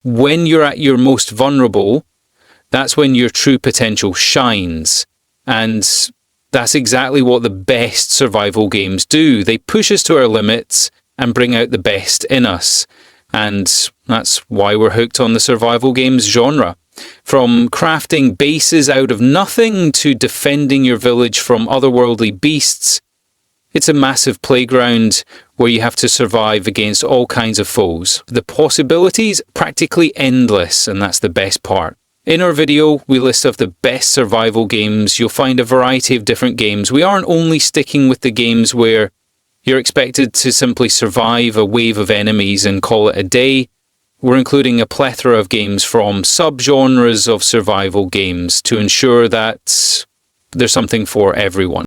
When you're at your most vulnerable, that's when your true potential shines. And that's exactly what the best survival games do. They push us to our limits and bring out the best in us. And that's why we're hooked on the survival games genre. From crafting bases out of nothing to defending your village from otherworldly beasts, it's a massive playground where you have to survive against all kinds of foes. The possibilities practically endless, and that's the best part. In our video, we list off the best survival games. You'll find a variety of different games. We aren't only sticking with the games where you're expected to simply survive a wave of enemies and call it a day. We're including a plethora of games from subgenres of survival games to ensure that there's something for everyone.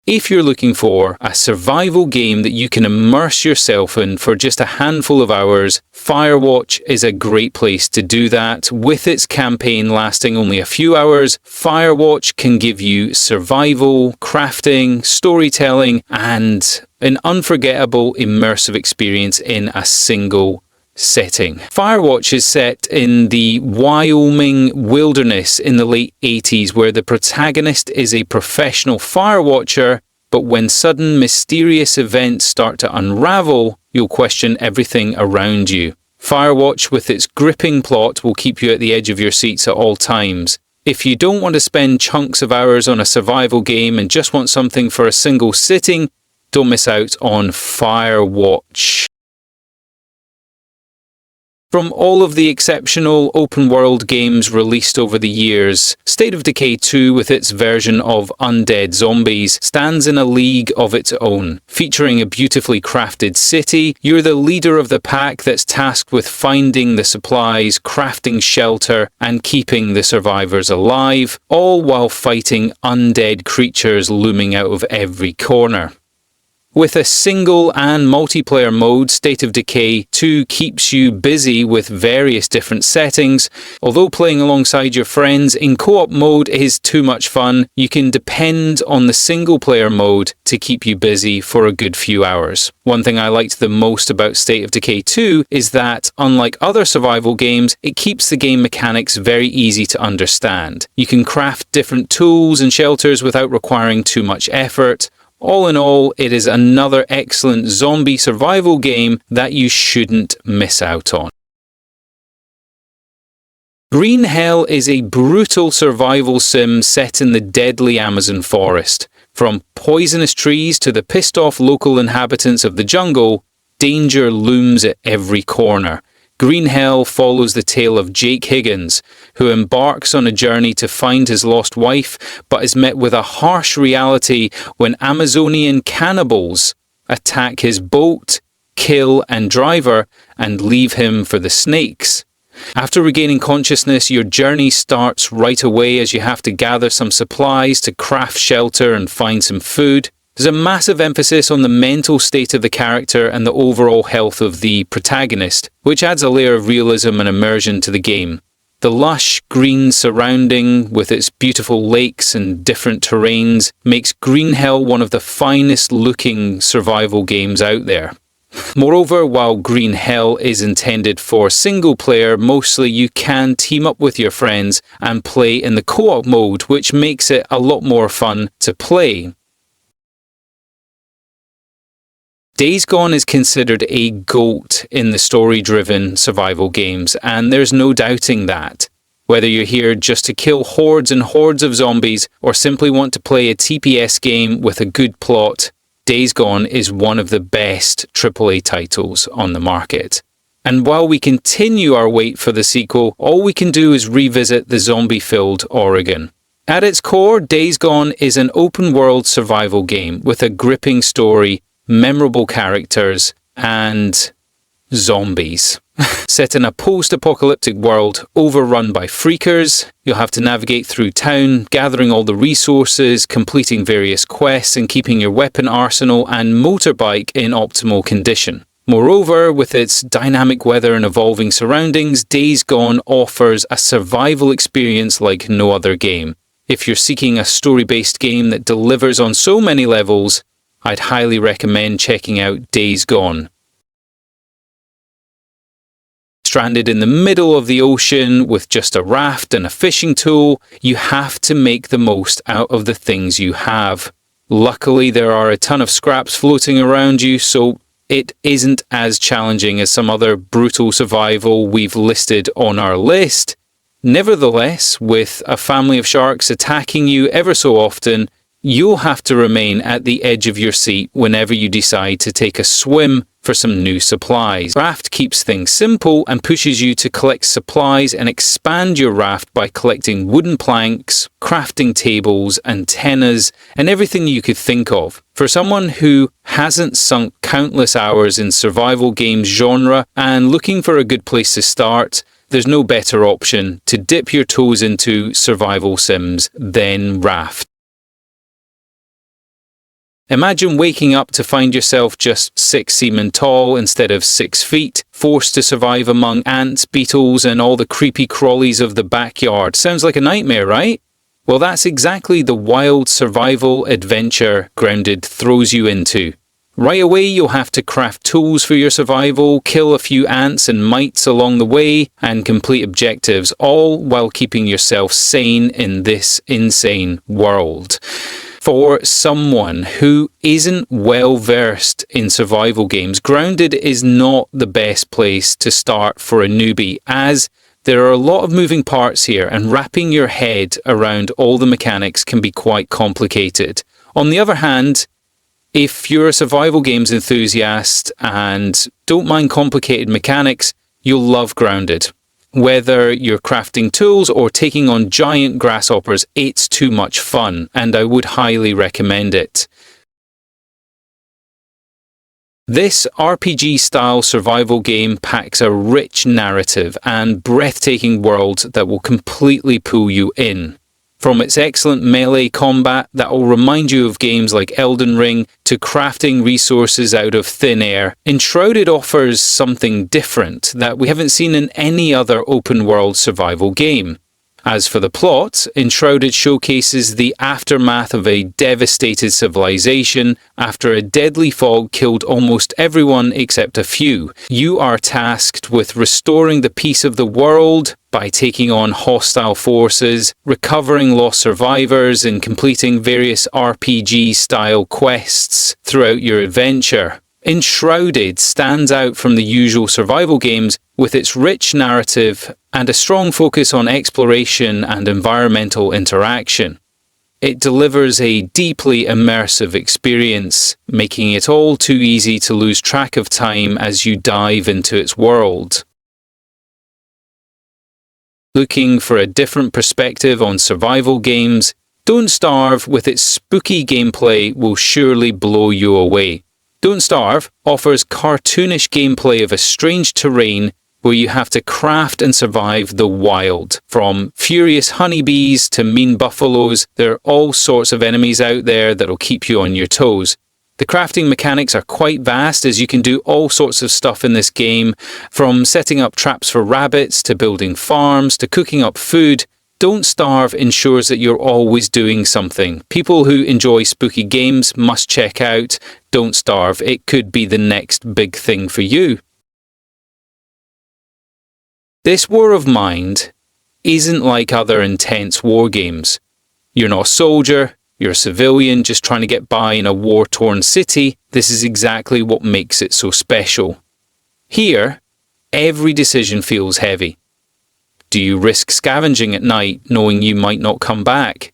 If you're looking for a survival game that you can immerse yourself in for just a handful of hours, Firewatch is a great place to do that. With its campaign lasting only a few hours, Firewatch can give you survival, crafting, storytelling, and an unforgettable immersive experience in a single setting. Firewatch is set in the Wyoming wilderness in the late 80s, where the protagonist is a professional firewatcher, but when sudden mysterious events start to unravel, you'll question everything around you. Firewatch, with its gripping plot, will keep you at the edge of your seats at all times. If you don't want to spend chunks of hours on a survival game and just want something for a single sitting, don't miss out on Firewatch. From all of the exceptional open-world games released over the years, State of Decay 2, with its version of undead zombies, stands in a league of its own. Featuring a beautifully crafted city, you're the leader of the pack that's tasked with finding the supplies, crafting shelter, and keeping the survivors alive, all while fighting undead creatures looming out of every corner. With a single and multiplayer mode, State of Decay 2 keeps you busy with various different settings. Although playing alongside your friends in co-op mode is too much fun, you can depend on the single player mode to keep you busy for a good few hours. One thing I liked the most about State of Decay 2 is that, unlike other survival games, it keeps the game mechanics very easy to understand. You can craft different tools and shelters without requiring too much effort. All in all, it is another excellent zombie survival game that you shouldn't miss out on. Green Hell is a brutal survival sim set in the deadly Amazon forest. From poisonous trees to the pissed-off local inhabitants of the jungle, danger looms at every corner. Green Hell follows the tale of Jake Higgins, who embarks on a journey to find his lost wife, but is met with a harsh reality when Amazonian cannibals attack his boat, kill and driver, and leave him for the snakes. After regaining consciousness, your journey starts right away as you have to gather some supplies to craft shelter and find some food. There's a massive emphasis on the mental state of the character and the overall health of the protagonist, which adds a layer of realism and immersion to the game. The lush green surrounding, with its beautiful lakes and different terrains, makes Green Hell one of the finest looking survival games out there. Moreover, while Green Hell is intended for single player, mostly you can team up with your friends and play in the co-op mode, which makes it a lot more fun to play. Days Gone is considered a GOAT in the story-driven survival games, and there's no doubting that. Whether you're here just to kill hordes and hordes of zombies, or simply want to play a TPS game with a good plot, Days Gone is one of the best AAA titles on the market. And while we continue our wait for the sequel, all we can do is revisit the zombie-filled Oregon. At its core, Days Gone is an open-world survival game with a gripping story, memorable characters, and zombies. Set in a post-apocalyptic world overrun by freakers, you'll have to navigate through town, gathering all the resources, completing various quests, and keeping your weapon arsenal and motorbike in optimal condition. Moreover, with its dynamic weather and evolving surroundings, Days Gone offers a survival experience like no other game. If you're seeking a story-based game that delivers on so many levels, I'd highly recommend checking out Days Gone. Stranded in the middle of the ocean with just a raft and a fishing tool, you have to make the most out of the things you have. Luckily, there are a ton of scraps floating around you, so it isn't as challenging as some other brutal survival we've listed on our list. Nevertheless, with a family of sharks attacking you ever so often, you'll have to remain at the edge of your seat whenever you decide to take a swim for some new supplies. Raft keeps things simple and pushes you to collect supplies and expand your raft by collecting wooden planks, crafting tables, antennas, and everything you could think of. For someone who hasn't sunk countless hours in survival games genre and looking for a good place to start, there's no better option to dip your toes into survival sims than Raft. Imagine waking up to find yourself just 6 seamen tall instead of 6 feet, forced to survive among ants, beetles, and all the creepy crawlies of the backyard. Sounds like a nightmare, right? Well, that's exactly the wild survival adventure Grounded throws you into. Right away, you'll have to craft tools for your survival, kill a few ants and mites along the way, and complete objectives, all while keeping yourself sane in this insane world. For someone who isn't well versed in survival games, Grounded is not the best place to start for a newbie, as there are a lot of moving parts here and wrapping your head around all the mechanics can be quite complicated. On the other hand, if you're a survival games enthusiast and don't mind complicated mechanics, you'll love Grounded. Whether you're crafting tools or taking on giant grasshoppers, it's too much fun, and I would highly recommend it. This RPG-style survival game packs a rich narrative and breathtaking world that will completely pull you in. From its excellent melee combat that will remind you of games like Elden Ring, to crafting resources out of thin air, Enshrouded offers something different that we haven't seen in any other open-world survival game. As for the plot, Enshrouded showcases the aftermath of a devastated civilization after a deadly fog killed almost everyone except a few. You are tasked with restoring the peace of the world by taking on hostile forces, recovering lost survivors, and completing various RPG-style quests throughout your adventure. Enshrouded stands out from the usual survival games with its rich narrative and a strong focus on exploration and environmental interaction. It delivers a deeply immersive experience, making it all too easy to lose track of time as you dive into its world. Looking for a different perspective on survival games, Don't Starve with its spooky gameplay will surely blow you away. Don't Starve offers cartoonish gameplay of a strange terrain where you have to craft and survive the wild. From furious honeybees to mean buffaloes, there are all sorts of enemies out there that'll keep you on your toes. The crafting mechanics are quite vast, as you can do all sorts of stuff in this game, from setting up traps for rabbits to building farms to cooking up food. Don't Starve ensures that you're always doing something. People who enjoy spooky games must check out Don't Starve. It could be the next big thing for you. This War of Mind isn't like other intense war games. You're not a soldier, you're a civilian just trying to get by in a war-torn city. This is exactly what makes it so special. Here, every decision feels heavy. Do you risk scavenging at night knowing you might not come back?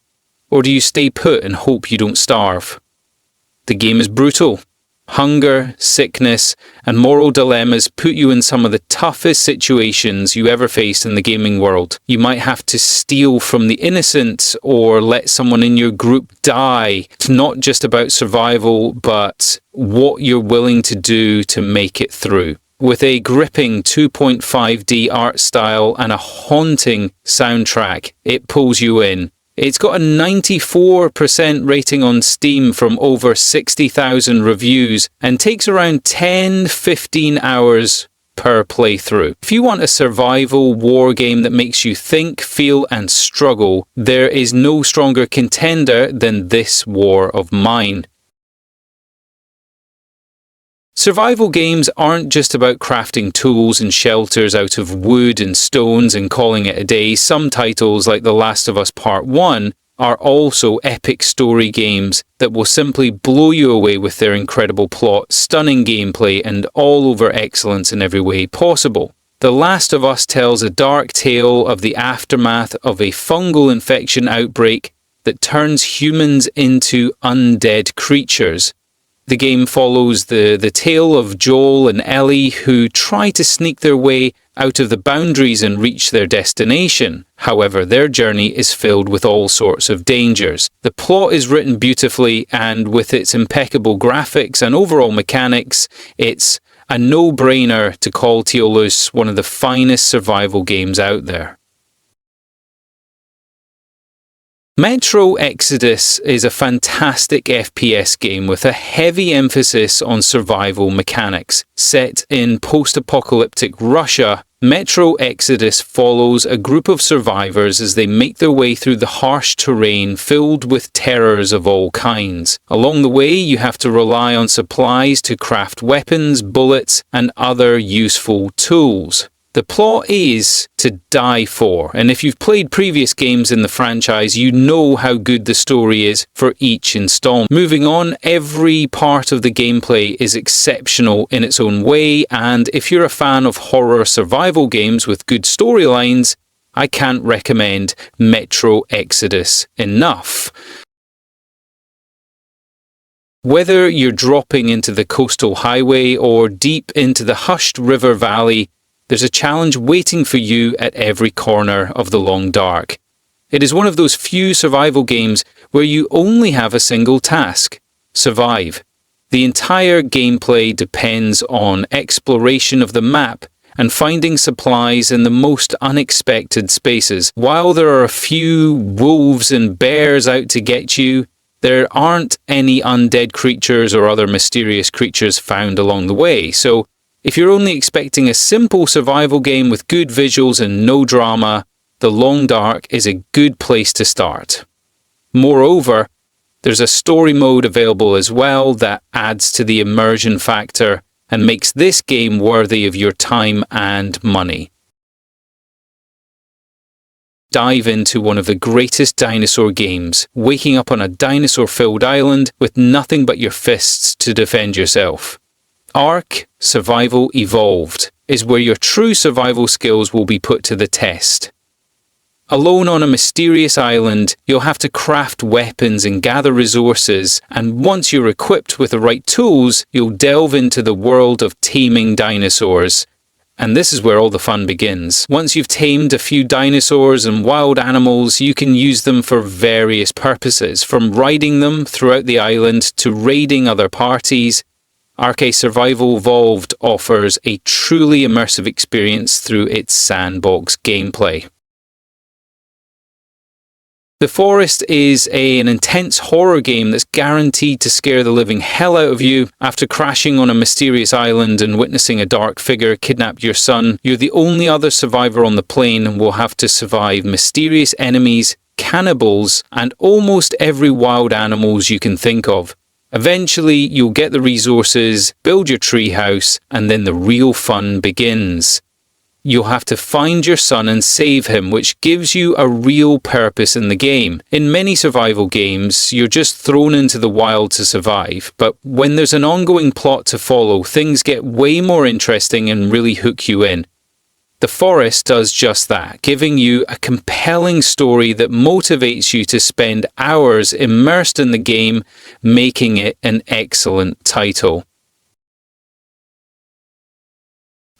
Or do you stay put and hope you don't starve? The game is brutal. Hunger, sickness, and moral dilemmas put you in some of the toughest situations you ever faced in the gaming world. You might have to steal from the innocent or let someone in your group die. It's not just about survival, but what you're willing to do to make it through. With a gripping 2.5D art style and a haunting soundtrack, it pulls you in. It's got a 94% rating on Steam from over 60,000 reviews and takes around 10-15 hours per playthrough. If you want a survival war game that makes you think, feel and struggle, there is no stronger contender than this War of Mine. Survival games aren't just about crafting tools and shelters out of wood and stones and calling it a day. Some titles, like The Last of Us Part 1, are also epic story games that will simply blow you away with their incredible plot, stunning gameplay, and all-over excellence in every way possible. The Last of Us tells a dark tale of the aftermath of a fungal infection outbreak that turns humans into undead creatures. The game follows the tale of Joel and Ellie, who try to sneak their way out of the boundaries and reach their destination. However, their journey is filled with all sorts of dangers. The plot is written beautifully, and with its impeccable graphics and overall mechanics, it's a no-brainer to call Teolus one of the finest survival games out there. Metro Exodus is a fantastic FPS game with a heavy emphasis on survival mechanics. Set in post-apocalyptic Russia, Metro Exodus follows a group of survivors as they make their way through the harsh terrain filled with terrors of all kinds. Along the way, you have to rely on supplies to craft weapons, bullets, and other useful tools. The plot is to die for, and if you've played previous games in the franchise, you know how good the story is for each installment. Moving on, every part of the gameplay is exceptional in its own way, and if you're a fan of horror survival games with good storylines, I can't recommend Metro Exodus enough. Whether you're dropping into the coastal highway or deep into the hushed river valley, there's a challenge waiting for you at every corner of the long dark. It is one of those few survival games where you only have a single task: survive. The entire gameplay depends on exploration of the map and finding supplies in the most unexpected spaces. While there are a few wolves and bears out to get you, there aren't any undead creatures or other mysterious creatures found along the way, so if you're only expecting a simple survival game with good visuals and no drama, The Long Dark is a good place to start. Moreover, there's a story mode available as well that adds to the immersion factor and makes this game worthy of your time and money. Dive into one of the greatest dinosaur games, waking up on a dinosaur-filled island with nothing but your fists to defend yourself. ARK Survival Evolved is where your true survival skills will be put to the test. Alone on a mysterious island, you'll have to craft weapons and gather resources, and once you're equipped with the right tools, you'll delve into the world of taming dinosaurs. And this is where all the fun begins. Once you've tamed a few dinosaurs and wild animals, you can use them for various purposes, from riding them throughout the island to raiding other parties. ARK Survival Evolved offers a truly immersive experience through its sandbox gameplay. The Forest is an intense horror game that's guaranteed to scare the living hell out of you. After crashing on a mysterious island and witnessing a dark figure kidnap your son, you're the only other survivor on the plane and will have to survive mysterious enemies, cannibals, and almost every wild animals you can think of. Eventually, you'll get the resources, build your treehouse, and then the real fun begins. You'll have to find your son and save him, which gives you a real purpose in the game. In many survival games, you're just thrown into the wild to survive, but when there's an ongoing plot to follow, things get way more interesting and really hook you in. The Forest does just that, giving you a compelling story that motivates you to spend hours immersed in the game, making it an excellent title.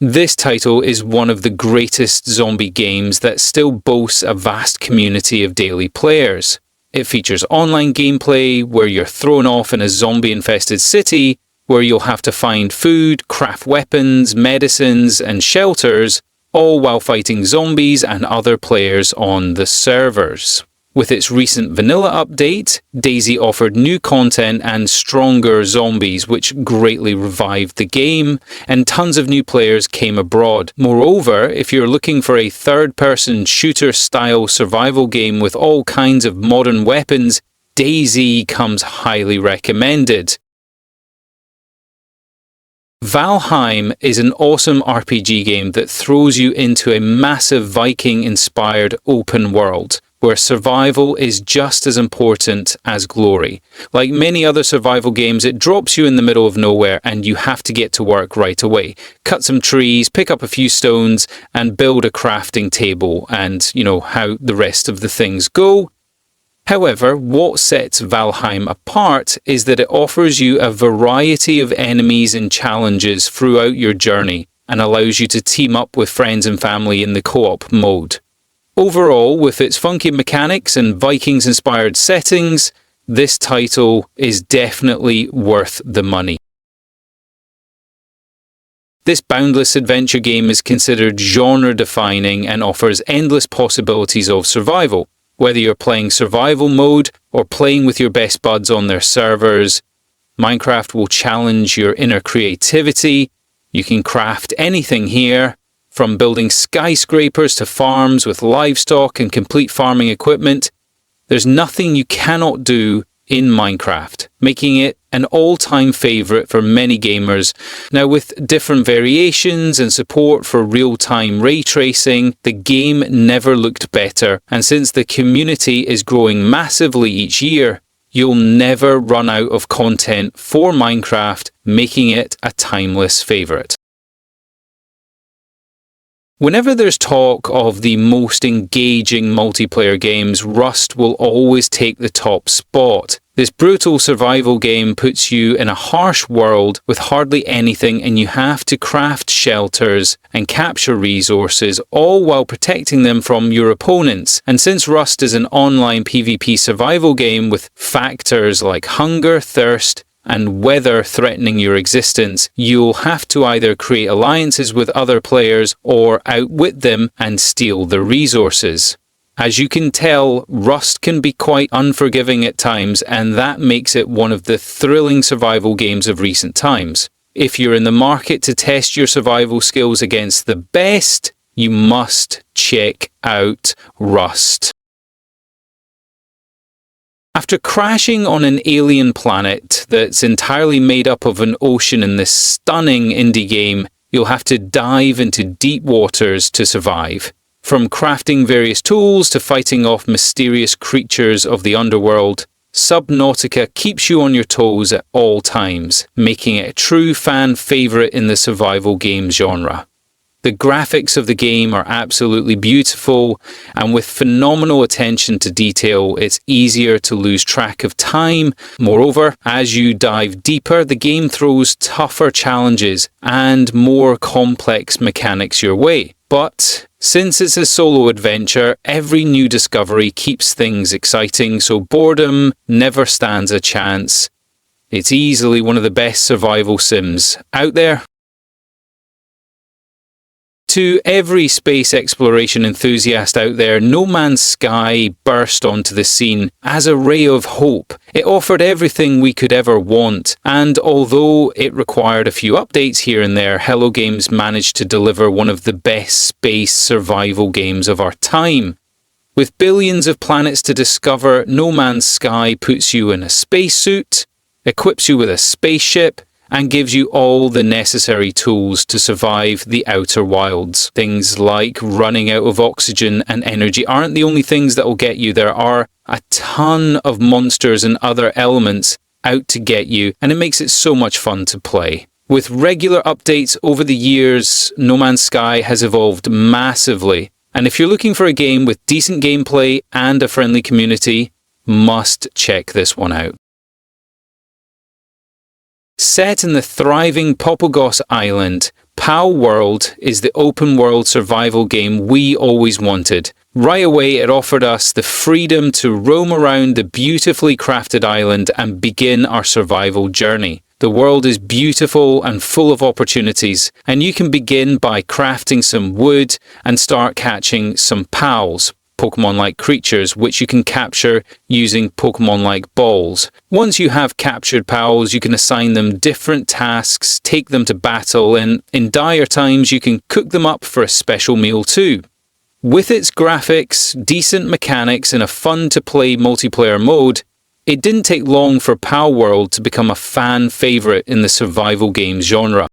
This title is one of the greatest zombie games that still boasts a vast community of daily players. It features online gameplay where you're thrown off in a zombie-infested city, where you'll have to find food, craft weapons, medicines, and shelters, all while fighting zombies and other players on the servers. With its recent vanilla update, DayZ offered new content and stronger zombies, which greatly revived the game, and tons of new players came abroad. Moreover, if you're looking for a third-person shooter-style survival game with all kinds of modern weapons, DayZ comes highly recommended. Valheim is an awesome RPG game that throws you into a massive Viking-inspired open world, where survival is just as important as glory. Like many other survival games, it drops you in the middle of nowhere and you have to get to work right away. Cut some trees, pick up a few stones, and build a crafting table, and you know how the rest of the things go. However, what sets Valheim apart is that it offers you a variety of enemies and challenges throughout your journey, and allows you to team up with friends and family in the co-op mode. Overall, with its funky mechanics and Vikings-inspired settings, this title is definitely worth the money. This boundless adventure game is considered genre-defining and offers endless possibilities of survival. Whether you're playing survival mode or playing with your best buds on their servers, Minecraft will challenge your inner creativity. You can craft anything here, from building skyscrapers to farms with livestock and complete farming equipment. There's nothing you cannot do in Minecraft, making it an all-time favourite for many gamers. Now, with different variations and support for real-time ray tracing, the game never looked better, and since the community is growing massively each year, you'll never run out of content for Minecraft, making it a timeless favourite. Whenever there's talk of the most engaging multiplayer games, Rust will always take the top spot. This brutal survival game puts you in a harsh world with hardly anything, and you have to craft shelters and capture resources, all while protecting them from your opponents. And since Rust is an online PvP survival game with factors like hunger, thirst, and weather threatening your existence, you'll have to either create alliances with other players or outwit them and steal their resources. As you can tell, Rust can be quite unforgiving at times, and that makes it one of the thrilling survival games of recent times. If you're in the market to test your survival skills against the best, you must check out Rust. After crashing on an alien planet that's entirely made up of an ocean in this stunning indie game, you'll have to dive into deep waters to survive. From crafting various tools to fighting off mysterious creatures of the underworld, Subnautica keeps you on your toes at all times, making it a true fan favourite in the survival game genre. The graphics of the game are absolutely beautiful, and with phenomenal attention to detail, it's easier to lose track of time. Moreover, as you dive deeper, the game throws tougher challenges and more complex mechanics your way. But since it's a solo adventure, every new discovery keeps things exciting, so boredom never stands a chance. It's easily one of the best survival sims out there. To every space exploration enthusiast out there, No Man's Sky burst onto the scene as a ray of hope. It offered everything we could ever want, and although it required a few updates here and there, Hello Games managed to deliver one of the best space survival games of our time. With billions of planets to discover, No Man's Sky puts you in a spacesuit, equips you with a spaceship, and gives you all the necessary tools to survive the outer wilds. Things like running out of oxygen and energy aren't the only things that will get you. There are a ton of monsters and other elements out to get you, and it makes it so much fun to play. With regular updates over the years, No Man's Sky has evolved massively, and if you're looking for a game with decent gameplay and a friendly community, must check this one out. Set in the thriving Popogos Island, Palworld is the open-world survival game we always wanted. Right away, it offered us the freedom to roam around the beautifully crafted island and begin our survival journey. The world is beautiful and full of opportunities, and you can begin by crafting some wood and start catching some pals, Pokemon-like creatures, which you can capture using Pokemon-like balls. Once you have captured pals, you can assign them different tasks, take them to battle, and in dire times you can cook them up for a special meal too. With its graphics, decent mechanics, and a fun-to-play multiplayer mode, it didn't take long for Palworld to become a fan favourite in the survival game genre.